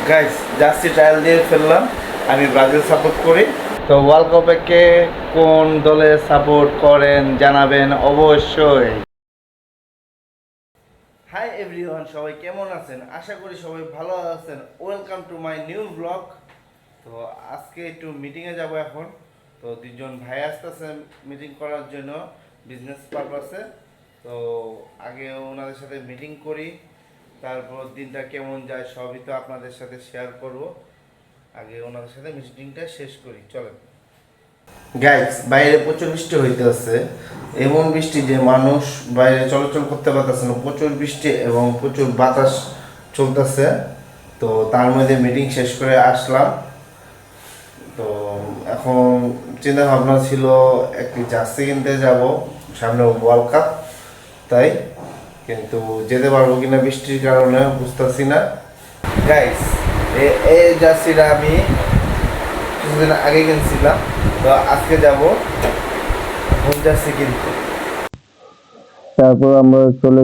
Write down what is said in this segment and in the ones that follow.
Guys jersey trial দিয়ে ফেললাম। আমি ব্রাজিল সাপোর্ট করি। তো ওয়ার্ল্ড কাপে কে কোন দলে সাপোর্ট করেন জানাবেন অবশ্যই। হাই এভরিওয়ান, সবাই কেমন আছেন? আশা করি সবাই ভালো আছেন। Welcome to my new blog. তো আজকে একটু মিটিংয়ে যাব এখন। তো দুজন ভাই আসতেছে মিটিং করার জন্য বিজনেস পারপাসে। তো আগে ওনাদের সাথে মিটিং করি, তারপর দিনটা কেমন যায় সবই তো আপনাদের সাথে শেয়ার করব। আগে ওনাদের সাথে মিটিংটা শেষ করি, চলেন। গাইস, বাইরে প্রচুর বৃষ্টি হইতেছে। এমন বৃষ্টি যে মানুষ বাইরে চলাচল করতে পারতেছে না। প্রচুর বৃষ্টি এবং প্রচুর বাতাস চলতেছে। তো তার মধ্যে মিটিং শেষ করে আসলাম। তো এখন চিন্তা ভাবনা ছিল একটি জার্সি কিনতে যাব, সামনে ওয়ার্ল্ড কাপ, তাই কিন্তু যেতে পারবো কিনা বৃষ্টির কারণে বুঝতেছি না। গাইস, এই জার্সিটা আমি কিছুদিন আগে কিনছিলাম। তো আজকে যাব হোম জার্সি কিনতে। তারপর আমরা চলে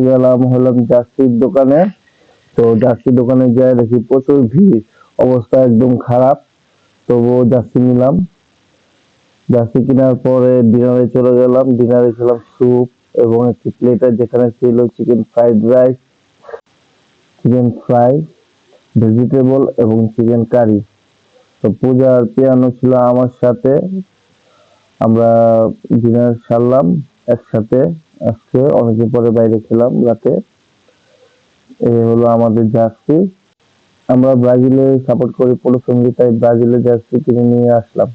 হলাম জার্সির দোকানে। তো জার্সির দোকানে যাই দেখি প্রচুর ভিড়, অবস্থা একদম খারাপ। তবুও জার্সি নিলাম। জার্সি কেনার পরে ডিনারে চলে গেলাম। ডিনারে খেলাম স্যুপ এবং একটি প্লেটার যেখানে ছিল chicken fried rice, chicken fry, vegetable এবং চিকেন কারি। তো পূজা আর পিয়ানো ছিল আমার সাথে। আমরা ডিনার সারলাম একসাথে। আজকে অনেকদিন পরে বাইরে খেলাম রাতে। এই হলো আমাদের জার্সি। আমরা ব্রাজিলে সাপোর্ট করি পুরো ফ্যামিলি, তাই ব্রাজিলের জার্সি কিনে নিয়ে আসলাম।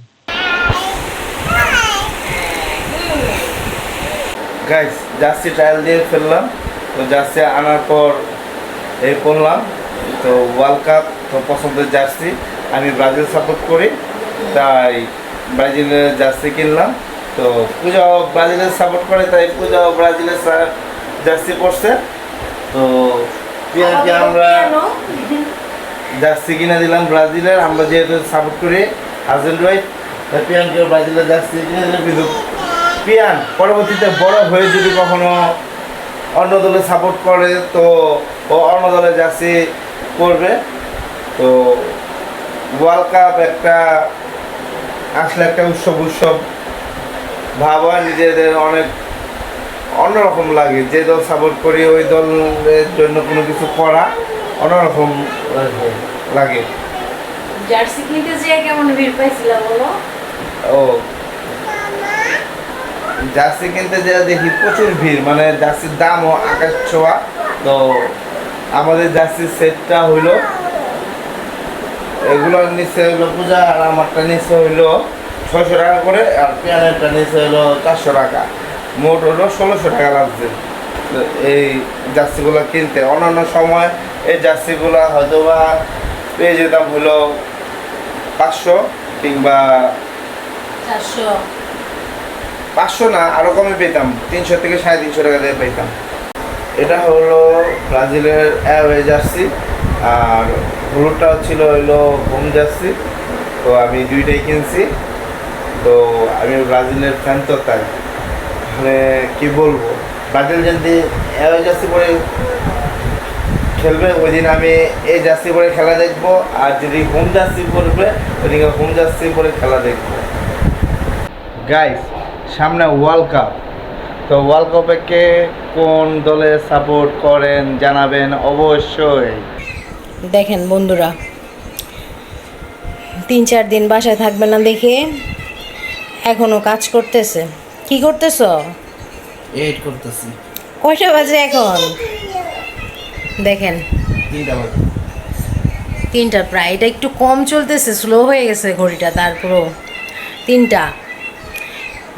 গাইস, জার্সি ট্রায়াল দিয়ে ফেললাম। তো জার্সি আনার পর এই করলাম। তো ওয়ার্ল্ড কাপ তো পছন্দের জার্সি, আমি ব্রাজিল সাপোর্ট করি, তাই ব্রাজিলের জার্সি কিনলাম। তো পূজাও ব্রাজিলের সাপোর্ট করে, তাই পূজাও ব্রাজিলের জার্সি পরছে। তো পিয়ানকে আমরা জার্সি কিনে দিলাম ব্রাজিলের। আমরা যেহেতু সাপোর্ট করি হাজব্যান্ড ওয়াইফ, তাই পিয়ানকে ব্রাজিলের জার্সি কিনে দিলাম। কিন্তু পিয়ান পরবর্তীতে বড় হয়ে যদি কখনো অন্য দলে সাপোর্ট করে তো ও অন্য দলে জার্সি করবে। তো ওয়ার্ল্ড কাপ একটা আসলে একটা উৎসব ভাব হয়, নিজেদের অনেক অন্যরকম লাগে। যে দল সাপোর্ট করি ওই দলের জন্য কোনো কিছু করা অন্যরকম লাগে। জার্সি কিনতে যেয়ে কেমন ভিড় পাইছিলাম বলো? ও, জার্সি কিনতে যা দেখি প্রচুর ভিড়, মানে জার্সির দামও আকাশ ছোঁয়া। তো আমাদের জার্সির সেটটা হইলো, এগুলোর নিচে হইলো পূজা, আর আমারটা নিচে হইলো 600 টাকা করে, আর পিয়ানেরটা নিচে হইলো 400 টাকা। মোট হলো 1600 টাকা লাগছে তো এই জার্সিগুলো কিনতে। অন্যান্য সময় এই জার্সিগুলো হয়তো বা পেয়ে যেতাম হলো 500 কিংবা 500 না, আরও কমে পেতাম, 300 থেকে 350 টাকা দিয়ে পেতাম। এটা হলো ব্রাজিলের অ্যাওয়ে জার্সি, আর হলুদটা ছিল হইলো হোম জার্সি। তো আমি দুইটাই কিনছি। তো আমি ব্রাজিলের ফ্যান, তো তাই মানে কী বলবো, ব্রাজিল যদি অ্যাওয়ে জার্সি পরে খেলবে ওই দিন আমি এই জার্সি পরে খেলা দেখবো, আর যদি হোম জার্সি পরবে ওই দিন হোম জার্সি পরে খেলা দেখবো। গাইস, সামনে ওয়ার্ল্ড কাপ। তো ওয়ার্ল্ড কাপে কে কোন দলে সাপোর্ট করেন জানাবেন অবশ্যই। দেখেন বন্ধুরা, 3-4 দিন বাসায় থাকবে না দেখে এখনো কাজ করতেছে। কি করতেছ? এড করতেছি। কয়টা বাজে এখন? দেখেন 3টা বাজে। 3টা প্রায়। এটা একটু কম চলতেছে, স্লো হয়ে গেছে ঘড়িটা। তারপরও 3টা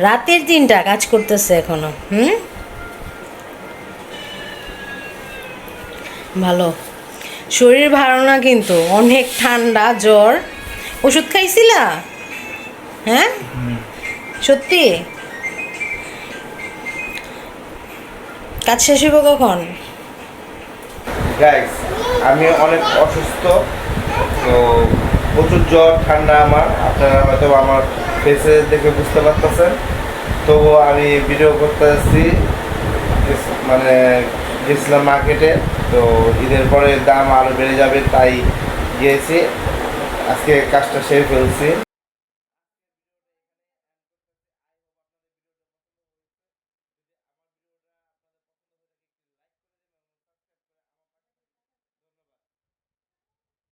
রাতের, 3টা কাজ করতেছে এখনো। ভালো। শরীর ভালো না কিন্তু, অনেক ঠান্ডা, জ্বর। ওষুধ খাইছিলা? হ্যাঁ, সত্যি? কাজ শেষ হইব কখন? গাইস, আমি অনেক অসুস্থ। তো প্রচুর জ্বর ঠান্ডা আমার, আপনারা হয়তো আমার ফেসে দেখে বুঝতে পারতেছেন। তবুও আমি ভিডিও করতে আসছি। মানে গেছিলাম মার্কেটে, তো ঈদের পরে দাম আরও বেড়ে যাবে, তাই গিয়েছি, আজকে কাজটা সেরে ফেলছি।